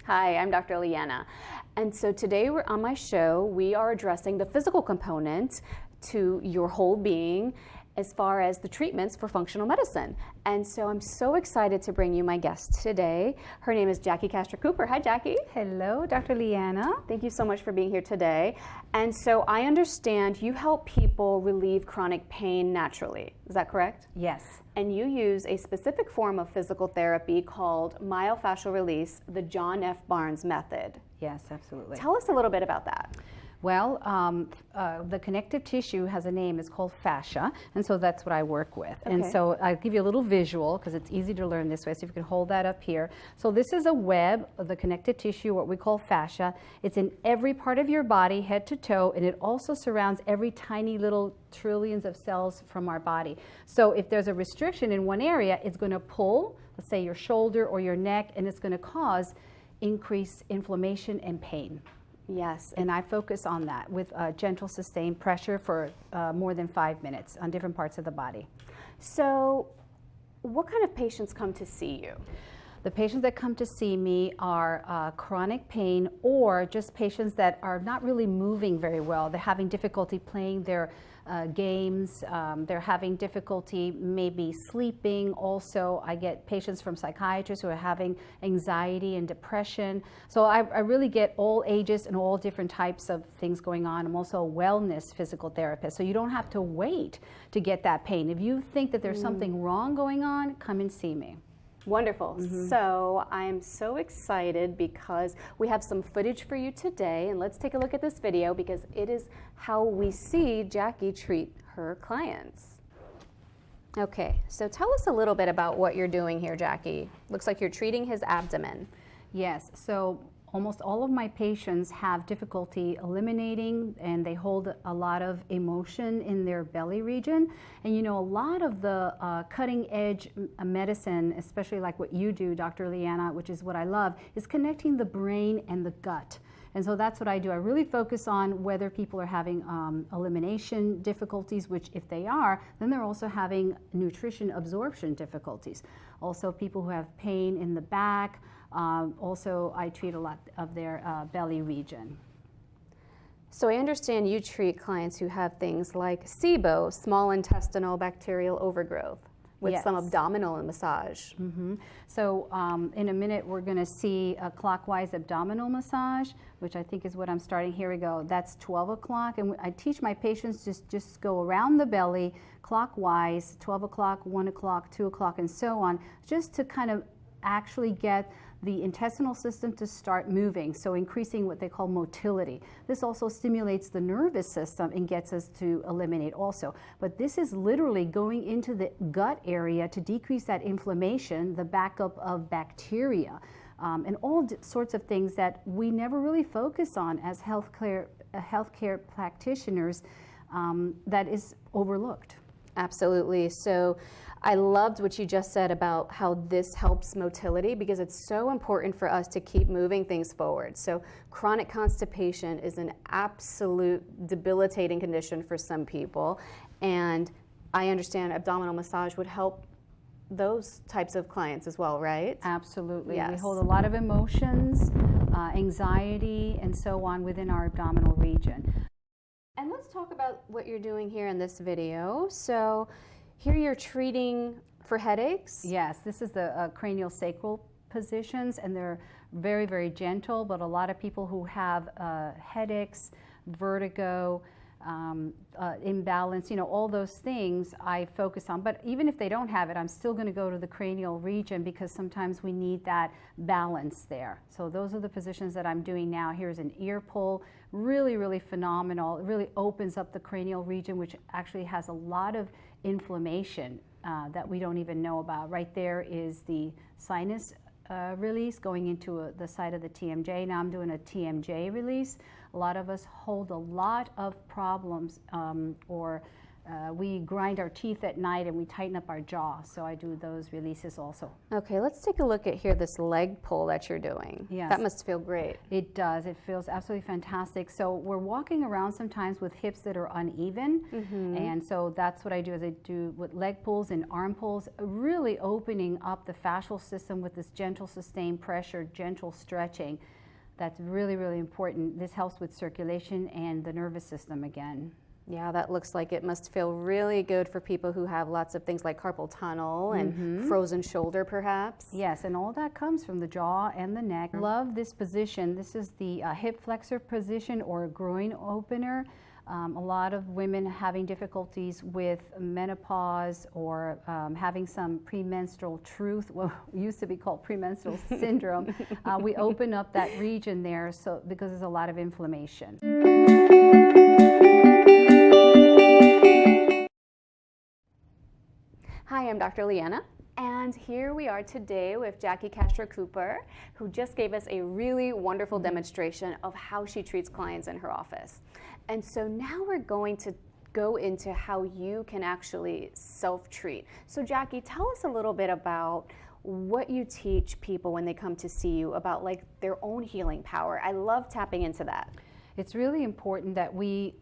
Hi, I'm Dr. Leanna. And so today we're on my show, we are addressing the physical component to your whole being as far as the treatments for functional medicine. And so I'm so excited to bring you my guest today. Her name is Jackie Castro-Cooper. Hi, Jackie. Hello, Dr. Leanna. Thank you so much for being here today. And so I understand you help people relieve chronic pain naturally. Is that correct? Yes. And you use a specific form of physical therapy called Myofascial Release, the John F. Barnes method. Yes, absolutely. Tell us a little bit about that. Well, the connective tissue has a name. It's called fascia, and so that's what I work with. Okay. And so I'll give you a little visual because it's easy to learn this way. So if you can hold that up here. So this is a web of the connective tissue, what we call fascia. It's in every part of your body, head to toe, and it also surrounds every tiny little trillions of cells from our body. So if there's a restriction in one area, it's going to pull, let's say your shoulder or your neck, and it's going to cause increased inflammation and pain. Yes. And I focus on that with gentle sustained pressure for more than 5 minutes on different parts of the body. So what kind of patients come to see you? The patients that come to see me are chronic pain or just patients that are not really moving very well. They're having difficulty playing their games. They're having difficulty maybe sleeping. Also, I get patients from psychiatrists who are having anxiety and depression. So I really get all ages and all different types of things going on. I'm also a wellness physical therapist. So you don't have to wait to get that pain. If you think that there's something wrong going on, come and see me. Wonderful. So I am so excited because we have some footage for you today, and let's take a look at this video because it is how we see Jackie treat her clients. Okay, so tell us a little bit about what you're doing here, Jackie. Looks like you're treating his abdomen. Yes, so almost all of my patients have difficulty eliminating, and they hold a lot of emotion in their belly region. And you know, a lot of the cutting edge medicine, especially like what you do, Dr. Leanna, which is what I love, is connecting the brain and the gut. And so that's what I do. I really focus on whether people are having elimination difficulties, which if they are, then they're also having nutrition absorption difficulties. Also people who have pain in the back. Also, I treat a lot of their belly region. So I understand you treat clients who have things like SIBO, small intestinal bacterial overgrowth, with some abdominal massage. So in a minute, we're going to see a clockwise abdominal massage, which I think is what I'm starting. Here we go. That's 12 o'clock. And I teach my patients just go around the belly clockwise, 12 o'clock, 1 o'clock, 2 o'clock, and so on, just to kind of actually get the intestinal system to start moving, so increasing what they call motility. This also stimulates the nervous system and gets us to eliminate also. But this is literally going into the gut area to decrease that inflammation, the backup of bacteria, and all sorts of things that we never really focus on as healthcare practitioners, that is overlooked. Absolutely. So I loved what you just said about how this helps motility because it's so important for us to keep moving things forward. So chronic constipation is an absolute debilitating condition for some people, and I understand abdominal massage would help those types of clients as well, right? Absolutely. Yes. We hold a lot of emotions, anxiety, and so on within our abdominal region. And let's talk about what you're doing here in this video. So here you're treating for headaches? Yes, this is the cranial sacral positions, and they're very, very gentle, but a lot of people who have headaches, vertigo, imbalance, you know, all those things I focus on. But even if they don't have it, I'm still going to go to the cranial region because sometimes we need that balance there. So those are the positions that I'm doing now. Here's an ear pull, really, really phenomenal. It really opens up the cranial region, which actually has a lot of inflammation that we don't even know about. Right there is the sinus release going into the side of the TMJ. Now I'm doing a TMJ release. A lot of us hold a lot of problems or we grind our teeth at night and we tighten up our jaw. So I do those releases also. Okay, let's take a look at here, this leg pull that you're doing. Yes. That must feel great. It does. It feels absolutely fantastic. So we're walking around sometimes with hips that are uneven. And so that's what I do, is I do with leg pulls and arm pulls, really opening up the fascial system with this gentle sustained pressure, gentle stretching. That's really, really important. This helps with circulation and the nervous system again. Yeah, that looks like it must feel really good for people who have lots of things like carpal tunnel and frozen shoulder, perhaps. Yes, and all that comes from the jaw and the neck. Love this position. This is the hip flexor position or groin opener. A lot of women having difficulties with menopause or having some premenstrual truth, what used to be called premenstrual syndrome. We open up that region there because there's a lot of inflammation. Hi, I'm Dr. Leanna, and here we are today with Jackie Castro-Cooper, who just gave us a really wonderful demonstration of how she treats clients in her office. And so now we're going to go into how you can actually self-treat. So Jackie, tell us a little bit about what you teach people when they come to see you about like their own healing power. I love tapping into that. It's really important that we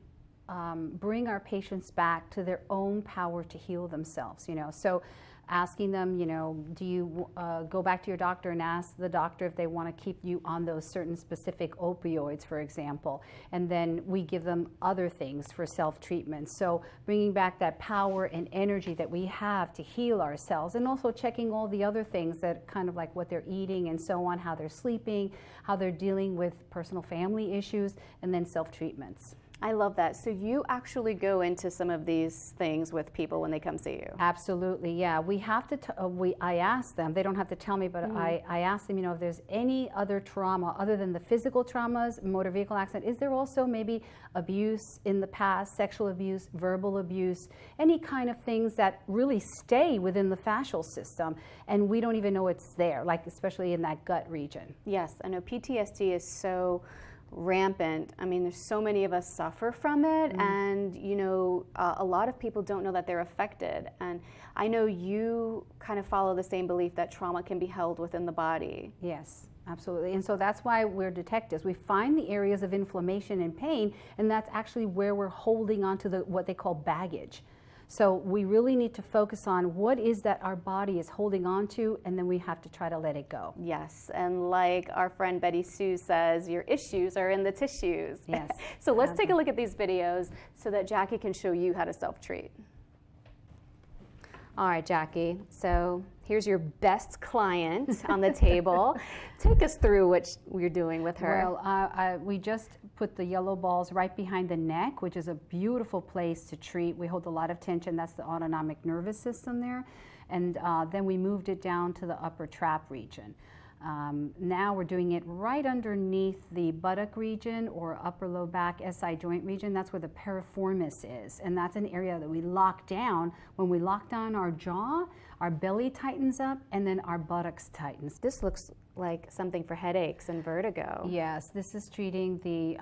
bring our patients back to their own power to heal themselves, you know. So asking them, you know, do you go back to your doctor and ask the doctor if they want to keep you on those certain specific opioids, for example, and then we give them other things for self-treatment. So bringing back that power and energy that we have to heal ourselves, and also checking all the other things that kind of like what they're eating and so on, how they're sleeping, how they're dealing with personal family issues, and then self-treatments. I love that. So you actually go into some of these things with people when they come see you. Absolutely, yeah. We have to, I ask them, they don't have to tell me, but I ask them, you know, if there's any other trauma other than the physical traumas, motor vehicle accident, is there also maybe abuse in the past, sexual abuse, verbal abuse, any kind of things that really stay within the fascial system and we don't even know it's there, like especially in that gut region. Yes, I know PTSD is so rampant. I mean, there's so many of us suffer from it, and you know, a lot of people don't know that they're affected. And I know you kind of follow the same belief that trauma can be held within the body. Yes, absolutely. And so that's why we're detectives. We find the areas of inflammation and pain, and that's actually where we're holding on to what they call baggage. So we really need to focus on what is that our body is holding on to, and then we have to try to let it go. Yes, and like our friend Betty Sue says, your issues are in the tissues. Yes. So let's take a look at these videos so that Jackie can show you how to self-treat. All right, Jackie, so here's your best client on the table. Take us through what you're doing with her. Well, we just put the yellow balls right behind the neck, which is a beautiful place to treat. We hold a lot of tension. That's the autonomic nervous system there. And then we moved it down to the upper trap region. Now we're doing it right underneath the buttock region or upper low back SI joint region. That's where the piriformis is, and that's an area that we lock down. When we lock down our jaw, our belly tightens up, and then our buttocks tightens. This looks like something for headaches and vertigo. Yes, this is treating the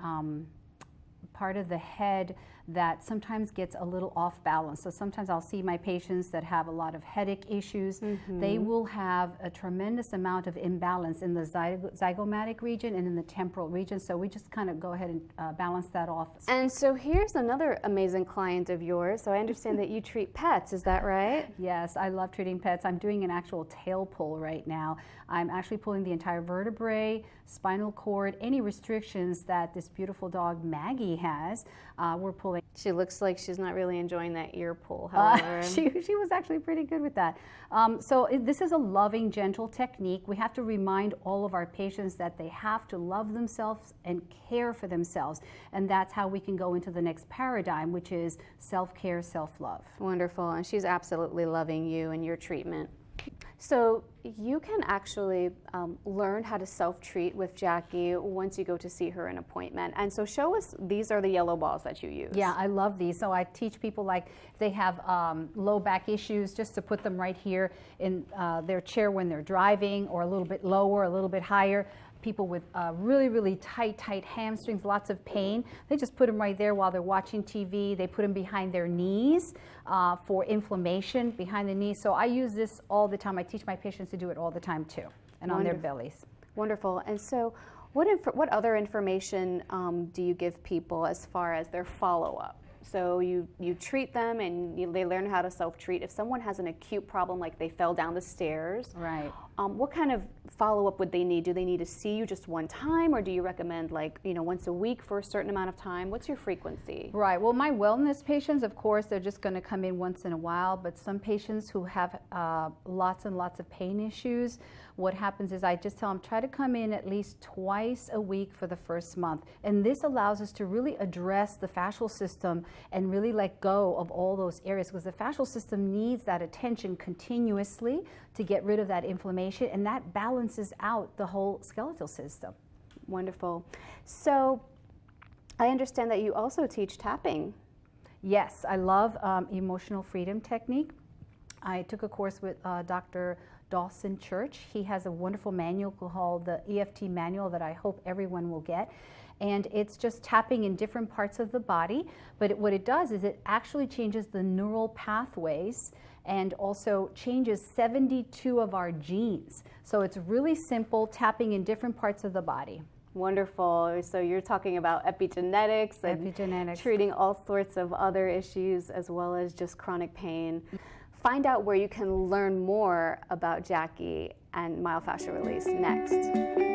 part of the head that sometimes gets a little off balance. So sometimes I'll see my patients that have a lot of headache issues. They will have a tremendous amount of imbalance in the zygomatic region and in the temporal region. So we just kind of go ahead and balance that off. And so here's another amazing client of yours. So I understand that you treat pets, is that right? Yes, I love treating pets. I'm doing an actual tail pull right now. I'm actually pulling the entire vertebrae, spinal cord, any restrictions that this beautiful dog Maggie has, we're pulling. She looks like she's not really enjoying that ear pull, however. She was actually pretty good with that. This is a loving, gentle technique. We have to remind all of our patients that they have to love themselves and care for themselves. And that's how we can go into the next paradigm, which is self-care, self-love. Wonderful. And she's absolutely loving you and your treatment. So you can actually learn how to self-treat with Jackie once you go to see her in an appointment. And so show us, these are the yellow balls that you use. Yeah, I love these. So I teach people, like, if they have low back issues, just to put them right here in their chair when they're driving, or a little bit lower, a little bit higher. People with really, really tight hamstrings, lots of pain, they just put them right there while they're watching TV. They put them behind their knees for inflammation behind the knees. So I use this all the time. I teach my patients to do it all the time too, and on their bellies. Wonderful. And so what other information do you give people as far as their follow-up? So you treat them and they learn how to self-treat. If someone has an acute problem, like they fell down the stairs, right? What kind of follow-up would they need? Do they need to see you just one time, or do you recommend, like, once a week for a certain amount of time? What's your frequency? Right. Well, my wellness patients, of course, they're just going to come in once in a while. But some patients who have lots and lots of pain issues, what happens is I just tell them, try to come in at least twice a week for the first month. And this allows us to really address the fascial system and really let go of all those areas, because the fascial system needs that attention continuously to get rid of that inflammation, and that balances out the whole skeletal system. Wonderful. So I understand that you also teach tapping. Yes, I love emotional freedom technique. I took a course with Dr. Dawson Church. He has a wonderful manual called the EFT manual that I hope everyone will get. And it's just tapping in different parts of the body. But what it does is it actually changes the neural pathways and also changes 72 of our genes. So it's really simple, tapping in different parts of the body. Wonderful. So you're talking about epigenetics and treating all sorts of other issues, as well as just chronic pain. Find out where you can learn more about Jackie and myofascial release next.